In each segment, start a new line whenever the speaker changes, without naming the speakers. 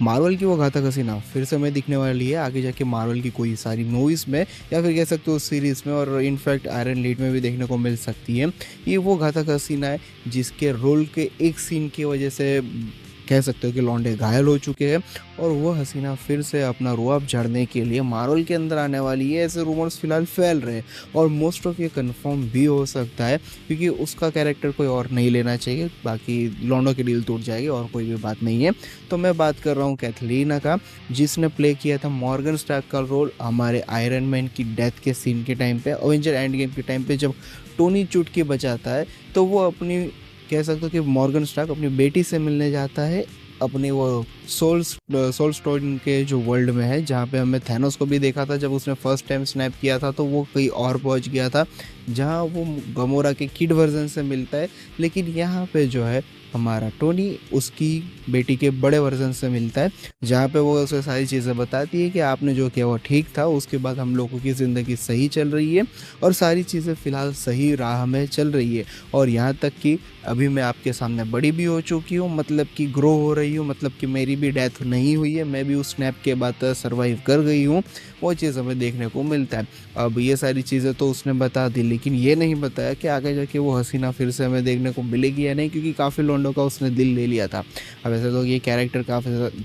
Marvel की वो घातक हसीना फिर से हमें दिखने वाली है आगे जाके मार्वल की कोई सारी मूवीज़ में या फिर कह सकते हो सीरीज़ में, और इनफैक्ट आयरन लीड में भी देखने को मिल सकती है। ये वो घातक हसीना है जिसके रोल के एक सीन की वजह से कह सकते हो कि लौंडे घायल हो चुके हैं, और वो हसीना फिर से अपना रुआब झाड़ने के लिए मार्वल के अंदर आने वाली है, ऐसे रूमर्स फिलहाल फैल रहे हैं। और मोस्ट ऑफ ये कंफर्म भी हो सकता है क्योंकि उसका कैरेक्टर कोई और नहीं लेना चाहिए, बाकी लौंडों की डील टूट जाएगी और कोई भी बात नहीं है। तो मैं बात कर रहा हूँ कैथलीना का, जिसने प्ले किया था मॉर्गन स्टार्क का रोल हमारे आयरन मैन की डेथ के सीन के टाइम पे, अवेंजर एंड गेम के टाइम पे जब टोनी चुटकी बचाता है तो वो अपनी कह सकते हो कि मॉर्गन स्टार्क अपनी बेटी से मिलने जाता है अपने वो सोल स्टोन के जो वर्ल्ड में है, जहाँ पे हमें थैनोस को भी देखा था जब उसने फर्स्ट टाइम स्नैप किया था तो वो कहीं और पहुँच गया था जहाँ वो गमोरा के किड वर्जन से मिलता है। लेकिन यहाँ पे जो है हमारा टोनी उसकी बेटी के बड़े वर्जन से मिलता है, जहाँ पे वो उसे सारी चीज़ें बताती है कि आपने जो किया वो ठीक था, उसके बाद हम लोगों की ज़िंदगी सही चल रही है और सारी चीज़ें फ़िलहाल सही राह में चल रही है। और यहाँ तक कि अभी मैं आपके सामने बड़ी भी हो चुकी हूँ, मतलब कि ग्रो हो रही हूँ, मतलब कि मेरी भी डेथ नहीं हुई है, मैं भी उस स्नैप के बाद सर्वाइव कर गई हूँ। वो चीज़ हमें देखने को मिलता है। अब ये सारी चीज़ें तो उसने बता दी, लेकिन ये नहीं बताया कि आगे जाके वो हसीना फिर से हमें देखने को मिलेगी या नहीं, क्योंकि काफ़ी लोगों का उसने दिल ले लिया था। अब ऐसे तो ये कैरेक्टर काफ़ी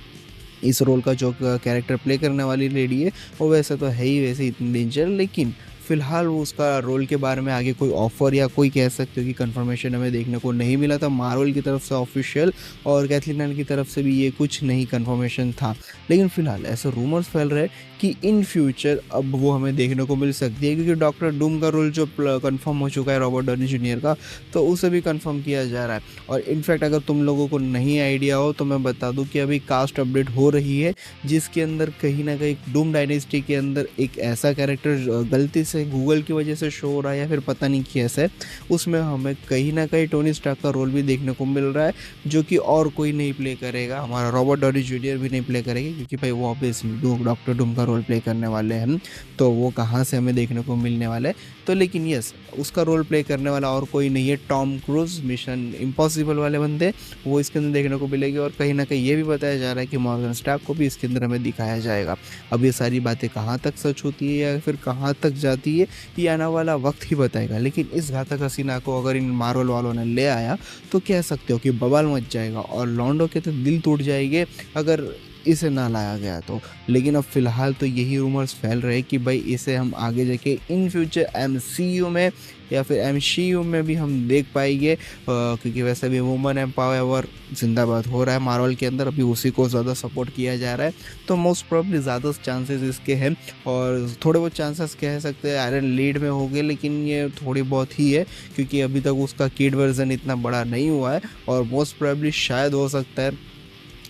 इस रोल का जो कैरेक्टर प्ले करने वाली लेडी है वो वैसे तो है ही वैसे इतनी डेंजर, लेकिन फ़िलहाल वो उसका रोल के बारे में आगे कोई ऑफ़र या कोई कह सकते हो कि कंफर्मेशन हमें देखने को नहीं मिला था मार्वल की तरफ से ऑफिशियल, और कैथलीन की तरफ से भी ये कुछ नहीं कंफर्मेशन था। लेकिन फ़िलहाल ऐसे रूमर्स फैल रहे हैं कि इन फ्यूचर अब वो हमें देखने को मिल सकती है, क्योंकि डॉक्टर डूम का रोल जो कंफर्म हो चुका है रॉबर्ट डॉनी जूनियर का, तो उसे भी कंफर्म किया जा रहा है। और इनफैक्ट अगर तुम लोगों को नहीं आइडिया हो तो मैं बता दूं कि अभी कास्ट अपडेट हो रही है, जिसके अंदर कहीं ना कहीं डूम डायनेस्टी के अंदर एक ऐसा कैरेक्टर गलती से गूगल की वजह से शो हो रहा है या फिर पता नहीं कैसे, उसमें हमें कहीं ना कहीं टोनी स्टार्क का रोल भी देखने को मिल रहा है, जो कि और कोई नहीं प्ले करेगा, हमारा रॉबर्ट डॉनी जूनियर भी नहीं प्ले करेगी, क्योंकि भाई वो ऑब्वियसली डॉक्टर डूम का रोल प्ले करने वाले हैं, तो वो कहाँ से हमें देखने को मिलने वाला है। तो लेकिन यस, उसका रोल प्ले करने वाला और कोई नहीं है, टॉम क्रूज मिशन इम्पॉसिबल वाले बंदे, वो इसके अंदर देखने को मिलेगी। और कहीं ना कहीं ये भी बताया जा रहा है कि मॉर्गन स्टार्क को भी इसके अंदर हमें दिखाया जाएगा। अब ये सारी बातें कहाँ तक सच होती है या फिर कहाँ तक जाती है, ये आने वाला वक्त ही बताएगा। लेकिन इस घातक हसीना को अगर इन मार्वल वालों ने ले आया तो कह सकते हो कि बवाल मच जाएगा और लॉन्डो के तो दिल टूट जाएंगे अगर इसे ना लाया गया तो। लेकिन अब फिलहाल तो यही रूमर्स फैल रहे कि भाई इसे हम आगे जाके इन फ्यूचर एमसीयू में या फिर एमसीयू में भी हम देख पाएंगे, क्योंकि वैसे भी वुमन एम्पावर जिंदाबाद हो रहा है मार्वल के अंदर, अभी उसी को ज़्यादा सपोर्ट किया जा रहा है, तो मोस्ट प्रॉब्ली ज़्यादा चांसेस इसके हैं। और थोड़े बहुत चांसेस कह सकते हैं आयरन लीड में हो गए, लेकिन ये थोड़ी बहुत ही है क्योंकि अभी तक उसका किड वर्जन इतना बड़ा नहीं हुआ है, और मोस्ट प्रॉब्ली शायद हो सकता है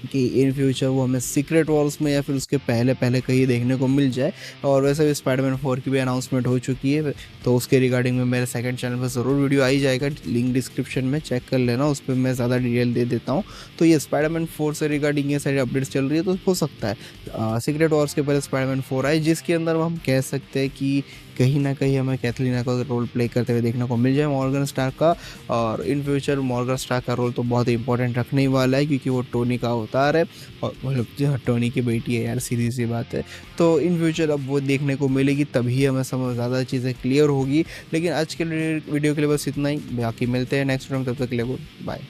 कि इन फ्यूचर वो हमें सीक्रेट वॉर्स में या फिर उसके पहले पहले कहीं देखने को मिल जाए। और वैसे भी स्पाइडरमैन 4 की भी अनाउंसमेंट हो चुकी है, तो उसके रिगार्डिंग में मेरे सेकंड चैनल पर ज़रूर वीडियो आ ही जाएगा, लिंक डिस्क्रिप्शन में चेक कर लेना, उस पर मैं ज़्यादा डिटेल दे देता हूँ। तो ये स्पाइडरमैन 4 से रिगार्डिंग ये सारी अपडेट्स चल रही है, तो हो सकता है सीक्रेट वॉर्स के पहले स्पाइडरमैन 4 आए, जिसके अंदर हम कह सकते हैं कि कहीं ना कहीं हमें कैथलीना का रोल प्ले करते हुए देखने को मिल जाए मॉर्गन स्टार्क का। और इन फ्यूचर मॉर्गन स्टार्क का रोल तो बहुत ही इंपॉर्टेंट रखने ही वाला है, क्योंकि वो टोनी का अवतार है और मतलब जो टोनी की बेटी है यार, सीधी सी बात है। तो इन फ्यूचर अब वो देखने को मिलेगी, तभी हमें समझ ज़्यादा चीज़ें क्लियर होगी। लेकिन आज के वीडियो के लिए बस इतना ही, बाकी मिलते हैं नेक्स्ट टाइम, तब तक के लिए बाय।